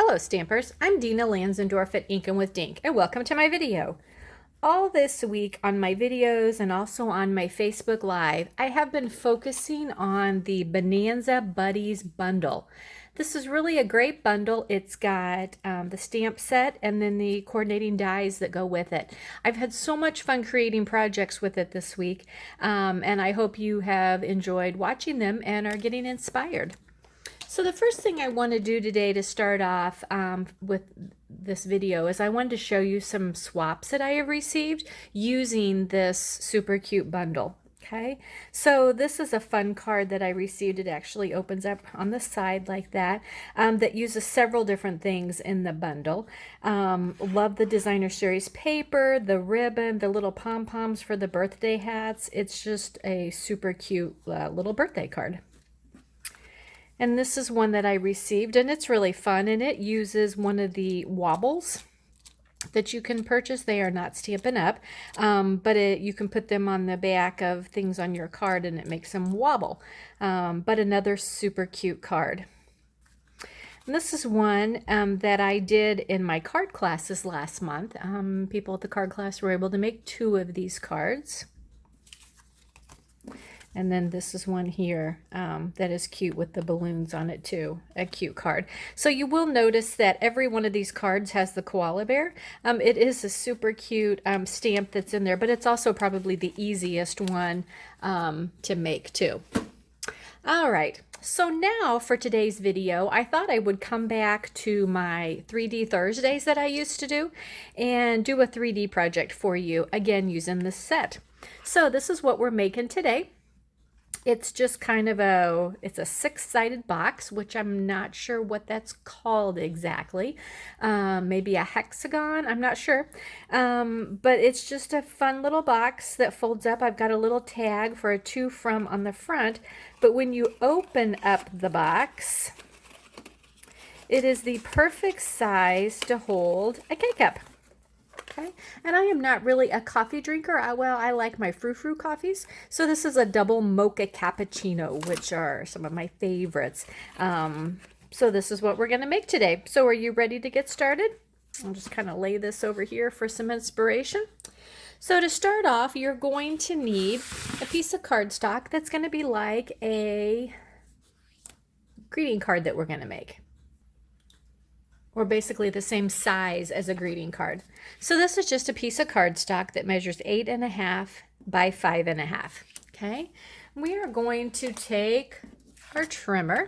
Hello Stampers, I'm Dina Lanzendorf at Inkin' with Dink and welcome to my video. All this week on my videos and also on my Facebook Live, I have been focusing on the Bonanza Buddies bundle. This is really a great bundle. It's got the stamp set and then the coordinating dies that go with it. I've had so much fun creating projects with it this week, and I hope you have enjoyed watching them and are getting inspired. So the first thing I want to do today to start off with this video is I wanted to show you some swaps that I have received using this super cute bundle. Okay, so this is a fun card that I received. It actually opens up on the side like that, that uses several different things in the bundle. Love the designer series paper, the ribbon, the little pom-poms for the birthday hats. It's just a super cute little birthday card. And this is one that I received, and it's really fun, and it uses one of the wobbles that you can purchase. They are not Stampin' Up, but you can put them on the back of things on your card, and it makes them wobble. But another super cute card. And this is one that I did in my card classes last month. People at the card class were able to make 2 of these cards. And then this is one here that is cute with the balloons on it too, a cute card. So you will notice that every one of these cards has the koala bear. It is a super cute stamp that's in there, but it's also probably the easiest one to make too. All right, so now for today's video, I thought I would come back to my 3D Thursdays that I used to do and do a 3D project for you, again using this set. So this is what we're making today. It's just kind of it's a 6-sided box, which I'm not sure what that's called exactly. Maybe a hexagon, I'm not sure. But it's just a fun little box that folds up. I've got a little tag for a to from on the front, but when you open up the box, it is the perfect size to hold a K-cup. Okay, and I am not really a coffee drinker. I like my frou-frou coffees. So this is a double mocha cappuccino, which are some of my favorites. So this is what we're going to make today. So are you ready to get started? I'll just kind of lay this over here for some inspiration. So to start off, you're going to need a piece of cardstock that's going to be like a greeting card that we're going to make, or basically the same size as a greeting card. So this is just a piece of cardstock that measures 8.5 by 5.5. Okay, we are going to take our trimmer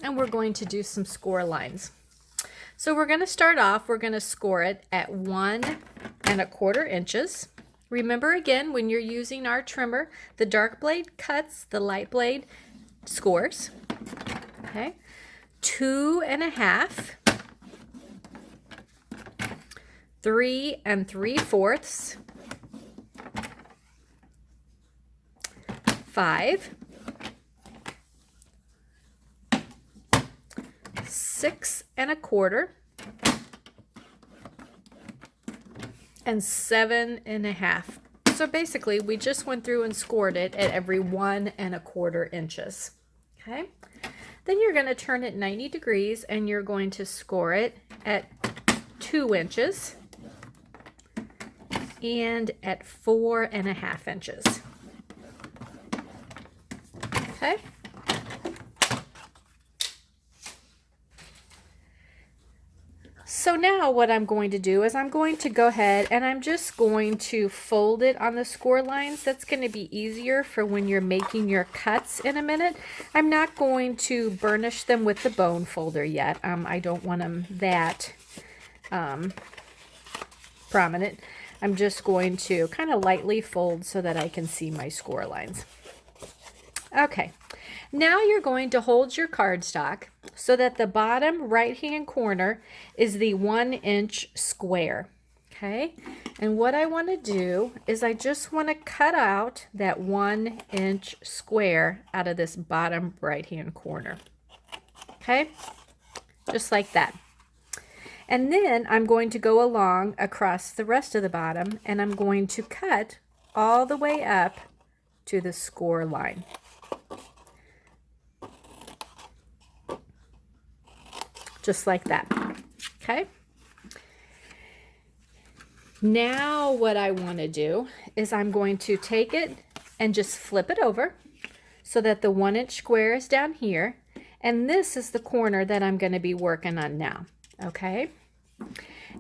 and we're going to do some score lines. So we're going to start off, we're going to score it at 1¼ inches. Remember again, when you're using our trimmer, the dark blade cuts, the light blade scores. Okay. 2.5, 3 3/4, 5, 6.25, and 7.5. So basically, we just went through and scored it at every 1¼ inches. Okay. Then you're going to turn it 90 degrees and you're going to score it at 2 inches and at 4.5 inches. Okay. So now what I'm going to do is I'm going to go ahead and I'm just going to fold it on the score lines. That's going to be easier for when you're making your cuts in a minute. I'm not going to burnish them with the bone folder yet. I don't want them that prominent. I'm just going to kind of lightly fold so that I can see my score lines. Okay, now you're going to hold your cardstock so that the bottom right-hand corner is the 1-inch square. Okay, and what I want to do is I just want to cut out that 1-inch square out of this bottom right-hand corner. Okay, just like that. And then I'm going to go along across the rest of the bottom and I'm going to cut all the way up to the score line. just like that. Okay. Now what I want to do is I'm going to take it and just flip it over so that the 1-inch square is down here, and this is the corner that I'm going to be working on now. Okay.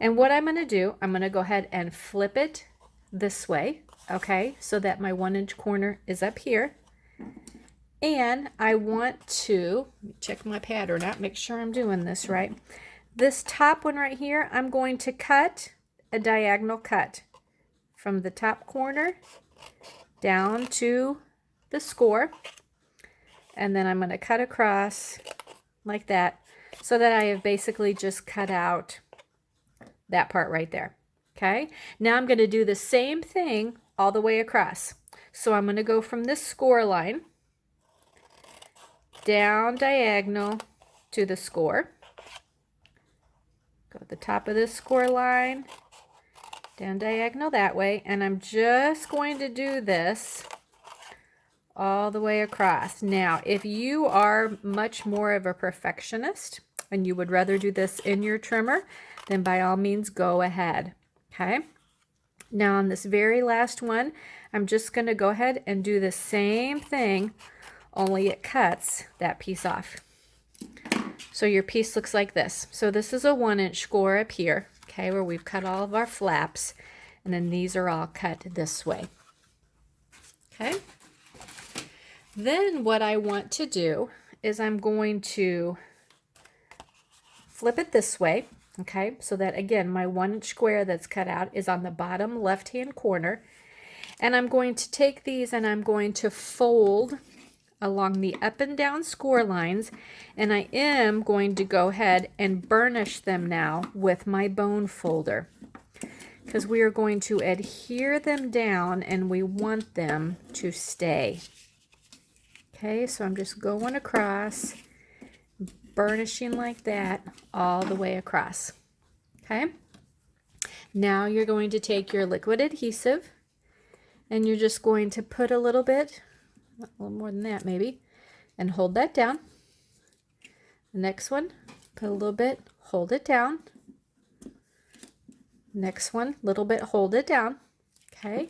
And what I'm going to do, I'm going to go ahead and flip it this way, okay, so that my 1-inch corner is up here. And I want to check my pattern out, make sure I'm doing this right. This top one right here, I'm going to cut a diagonal cut from the top corner down to the score. And then I'm going to cut across like that so that I have basically just cut out that part right there. Okay, now I'm going to do the same thing all the way across. So I'm going to go from this score line down diagonal to the score. Go to the top of this score line, down diagonal that way, and I'm just going to do this all the way across. Now, if you are much more of a perfectionist and you would rather do this in your trimmer, then by all means go ahead. Okay. Now on this very last one, I'm just going to go ahead and do the same thing, only it cuts that piece off. So your piece looks like this. So this is a 1-inch score up here, okay, where we've cut all of our flaps, and then these are all cut this way. Okay. Then what I want to do is I'm going to flip it this way. Okay, so that again, my 1-inch square that's cut out is on the bottom left-hand corner. And I'm going to take these and I'm going to fold along the up and down score lines. And I am going to go ahead and burnish them now with my bone folder, because we are going to adhere them down and we want them to stay. Okay, so I'm just going across, burnishing like that all the way across. Okay, now you're going to take your liquid adhesive and you're just going to put a little bit, a little more than that maybe, and hold that down. The next one, put a little bit, hold it down. Next one, little bit, hold it down. Okay,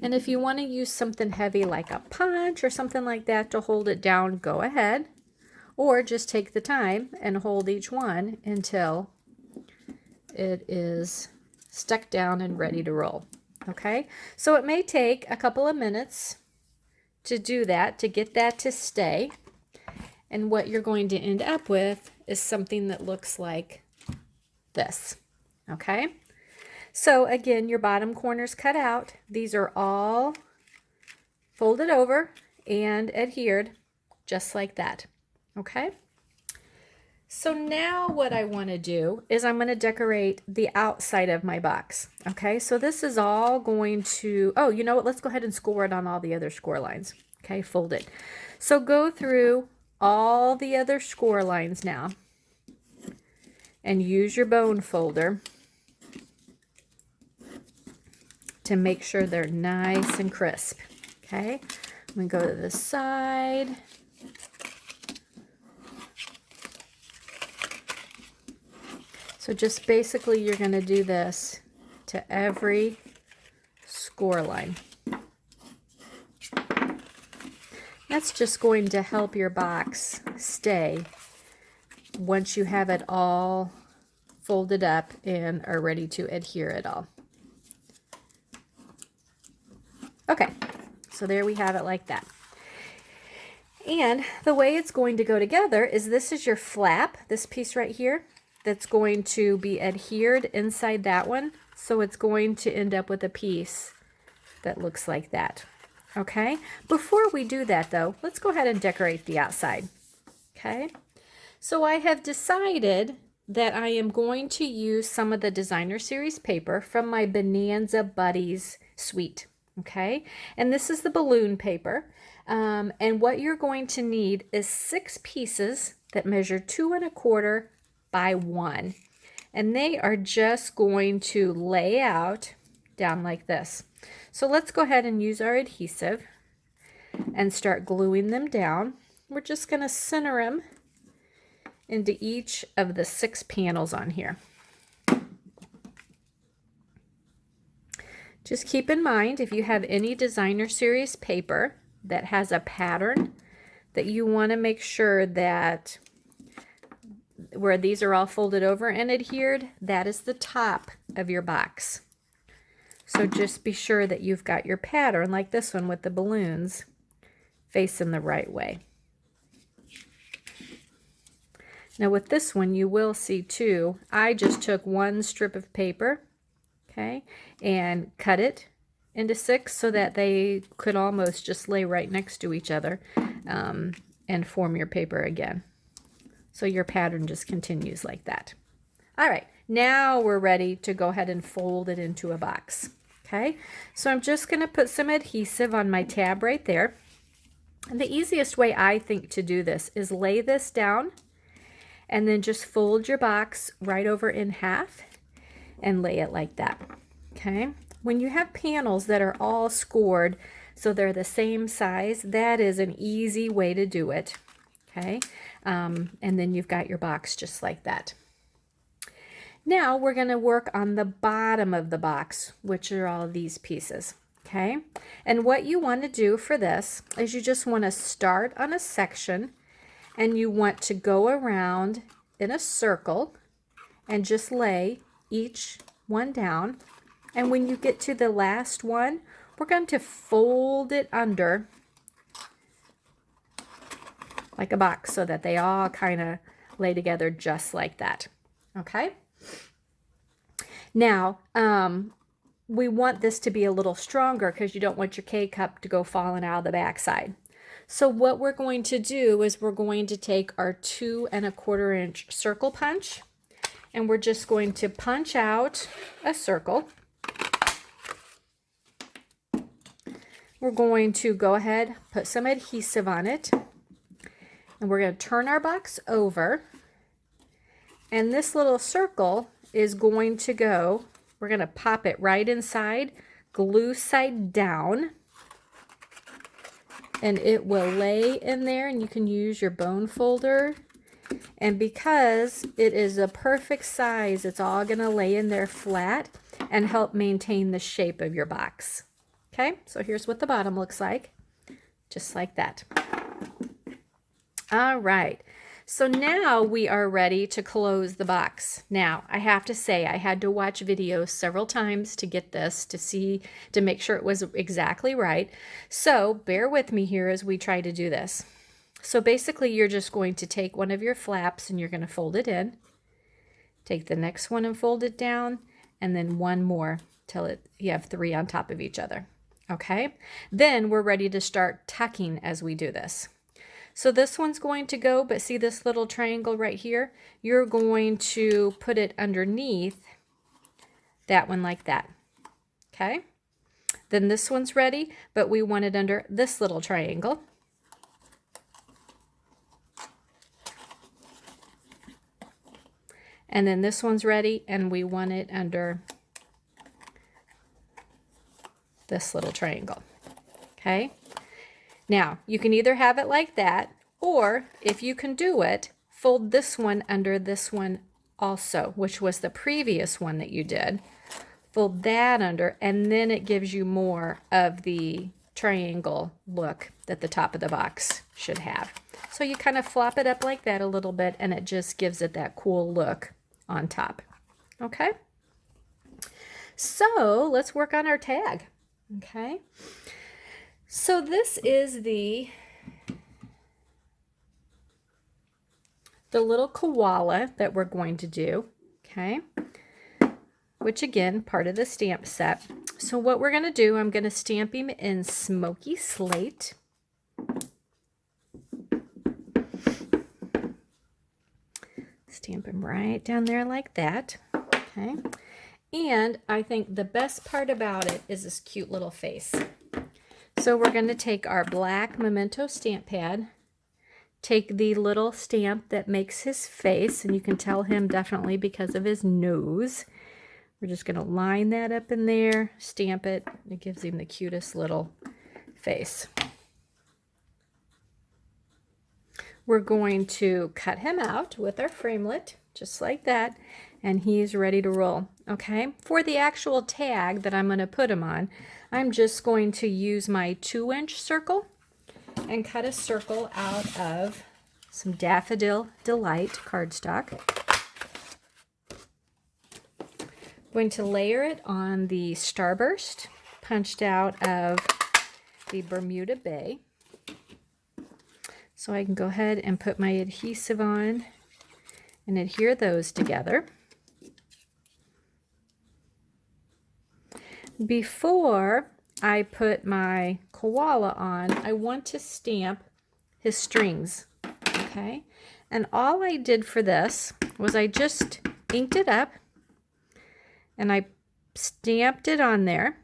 and if you want to use something heavy like a punch or something like that to hold it down, go ahead. Or just take the time and hold each one until it is stuck down and ready to roll. Okay, so it may take a couple of minutes to do that, to get that to stay. And what you're going to end up with is something that looks like this. Okay, so again, your bottom corner's cut out. These are all folded over and adhered just like that. Okay, so now what I want to do is I'm going to decorate the outside of my box. Okay, so this is all going to, oh, you know what, let's go ahead and score it on all the other score lines. Okay, fold it. So go through all the other score lines now and use your bone folder to make sure they're nice and crisp. Okay, I'm going to go to the side. So just basically you're going to do this to every score line. That's just going to help your box stay once you have it all folded up and are ready to adhere it all. Okay, so there we have it like that. And the way it's going to go together is this is your flap, this piece right here, that's going to be adhered inside that one. So it's going to end up with a piece that looks like that. Okay, before we do that though, let's go ahead and decorate the outside. Okay, so I have decided that I am going to use some of the designer series paper from my Bonanza Buddies suite. Okay, and this is the balloon paper. And what you're going to need is 6 pieces that measure 2 1/4 by 1. And they are just going to lay out down like this. So let's go ahead and use our adhesive and start gluing them down. We're just going to center them into each of the 6 panels on here. Just keep in mind, if you have any designer series paper that has a pattern, that you want to make sure that where these are all folded over and adhered, that is the top of your box. So just be sure that you've got your pattern, like this one with the balloons, facing the right way. Now with this one, you will see too, I just took one strip of paper, okay, and cut it into 6 so that they could almost just lay right next to each other, and form your paper again. So your pattern just continues like that. All right, now we're ready to go ahead and fold it into a box. Okay, so I'm just going to put some adhesive on my tab right there. And the easiest way I think to do this is lay this down and then just fold your box right over in half and lay it like that. Okay, when you have panels that are all scored so they're the same size, that is an easy way to do it. Okay, and then you've got your box just like that. Now we're going to work on the bottom of the box, which are all these pieces. Okay, and what you want to do for this is you just want to start on a section and you want to go around in a circle and just lay each one down. And when you get to the last one, we're going to fold it under like a box so that they all kind of lay together just like that. Okay. Now, we want this to be a little stronger because you don't want your K-cup to go falling out of the backside. So what we're going to do is we're going to take our 2 1/4 inch circle punch, and we're just going to punch out a circle. We're going to go ahead, put some adhesive on it, and we're going to turn our box over, and this little circle is going to go, we're going to pop it right inside, glue side down, and it will lay in there, and you can use your bone folder. And because it is a perfect size, it's all going to lay in there flat and help maintain the shape of your box. Okay, so here's what the bottom looks like, just like that. All right. So now we are ready to close the box. Now, I have to say, I had to watch videos several times to get this, to make sure it was exactly right. So bear with me here as we try to do this. So basically, you're just going to take one of your flaps and you're going to fold it in. Take the next one and fold it down, and then one more till you have 3 on top of each other. Okay? Then we're ready to start tucking as we do this. So this one's going to go, but see this little triangle right here? You're going to put it underneath that one like that. Okay? Then this one's ready, but we want it under this little triangle. And then this one's ready, and we want it under this little triangle. Okay? Now, you can either have it like that, or if you can do it, fold this one under this one also, which was the previous one that you did. Fold that under, and then it gives you more of the triangle look that the top of the box should have. So you kind of flop it up like that a little bit, and it just gives it that cool look on top. Okay? So let's work on our tag. Okay? So this is the little koala that we're going to do, okay? Which again, part of the stamp set. So what we're going to do, I'm going to stamp him in smoky slate. Stamp him right down there like that, okay? And I think the best part about it is this cute little face. So we're going to take our black Memento stamp pad, take the little stamp that makes his face, and you can tell him definitely because of his nose. We're just going to line that up in there, stamp it. It gives him the cutest little face. we're going to cut him out with our framelit, just like that, and he's ready to roll. Okay, for the actual tag that I'm going to put him on, I'm just going to use my 2-inch circle and cut a circle out of some Daffodil Delight cardstock. I'm going to layer it on the Starburst punched out of the Bermuda Bay. So I can go ahead and put my adhesive on and adhere those together. Before I put my koala on, I want to stamp his strings, okay? And all I did for this was I just inked it up and I stamped it on there.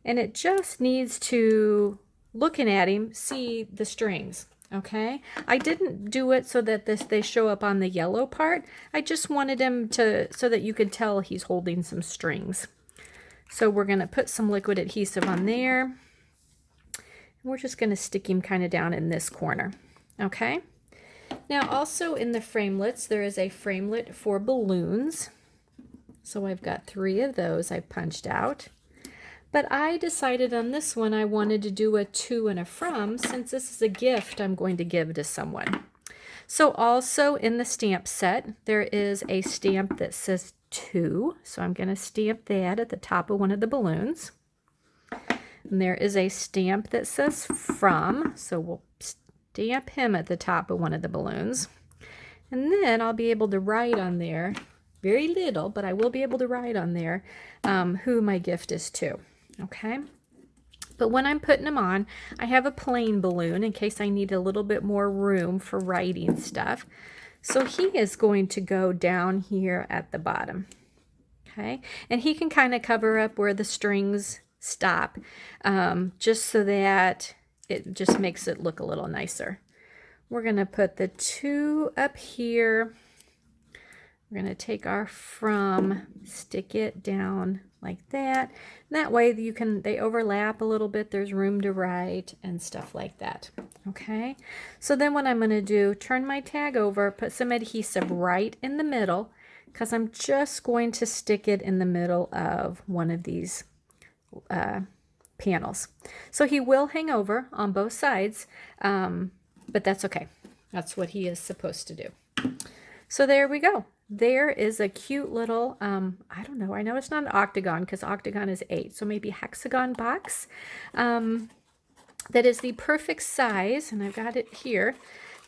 And it just needs to, looking at him, see the strings, okay? I didn't do it so that they show up on the yellow part. I just wanted him to, so that you could tell he's holding some strings. So we're going to put some liquid adhesive on there. And we're just going to stick him kind of down in this corner, okay? Now also in the framelits, there is a framelit for balloons. So I've got 3 of those I punched out. But I decided on this one I wanted to do a to and a from, since this is a gift I'm going to give to someone. So also in the stamp set, there is a stamp that says to. So I'm going to stamp that at the top of one of the balloons. And there is a stamp that says from. So we'll stamp him at the top of one of the balloons. And then I'll be able to write on there, very little, but I will be able to write on there who my gift is to. Okay, but when I'm putting them on, I have a plain balloon in case I need a little bit more room for writing stuff. So he is going to go down here at the bottom. Okay, and he can kind of cover up where the strings stop, just so that it just makes it look a little nicer. We're going to put the 2 up here. We're going to take our from, stick it down like that. And that way they overlap a little bit. There's room to write and stuff like that. Okay. So then what I'm going to do, turn my tag over, put some adhesive right in the middle, because I'm just going to stick it in the middle of one of these panels. So he will hang over on both sides, but that's okay. That's what he is supposed to do. So there we go. There is a cute little, I don't know, I know it's not an octagon because octagon is 8, so maybe hexagon box that is the perfect size, and I've got it here,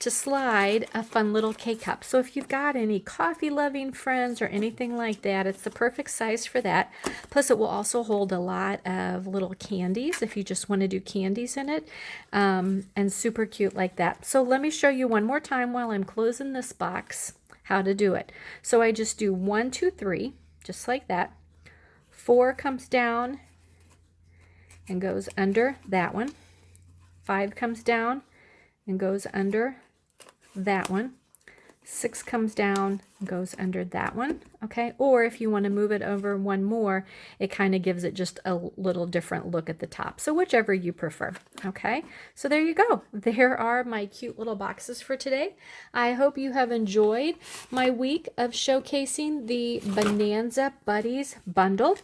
to slide a fun little K-cup. So if you've got any coffee-loving friends or anything like that, it's the perfect size for that. Plus, it will also hold a lot of little candies if you just want to do candies in it, and super cute like that. So let me show you one more time while I'm closing this box how to do it. So I just do 1, 2, 3, just like that. 4 comes down and goes under that one. 5 comes down and goes under that one. 6 comes down and goes under that one. Okay, or if you want to move it over one more, it kind of gives it just a little different look at the top. So whichever you prefer. Okay, so there you go. There are my cute little boxes for today. I hope you have enjoyed my week of showcasing the Bonanza Buddies bundle.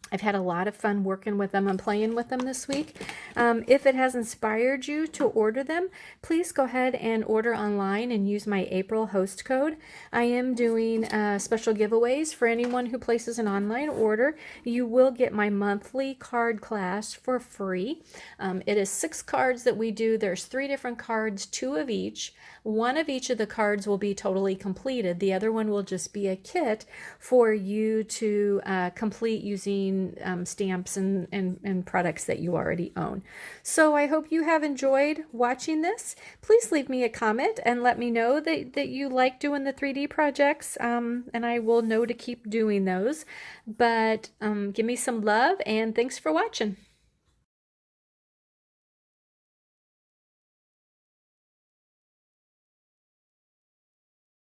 I've had a lot of fun working with them and playing with them this week. If it has inspired you to order them, please go ahead and order online and use my April host code. I am doing special giveaways for anyone who places an online order. You will get my monthly card class for free. It is 6 cards that we do. There's 3 different cards, 2 of each. One of each of the cards will be totally completed. The other one will just be a kit for you to complete using stamps and products that you already own. So I hope you have enjoyed watching this. Please leave me a comment and let me know that you like doing the 3D projects, and I will know to keep doing those. But give me some love, and thanks for watching.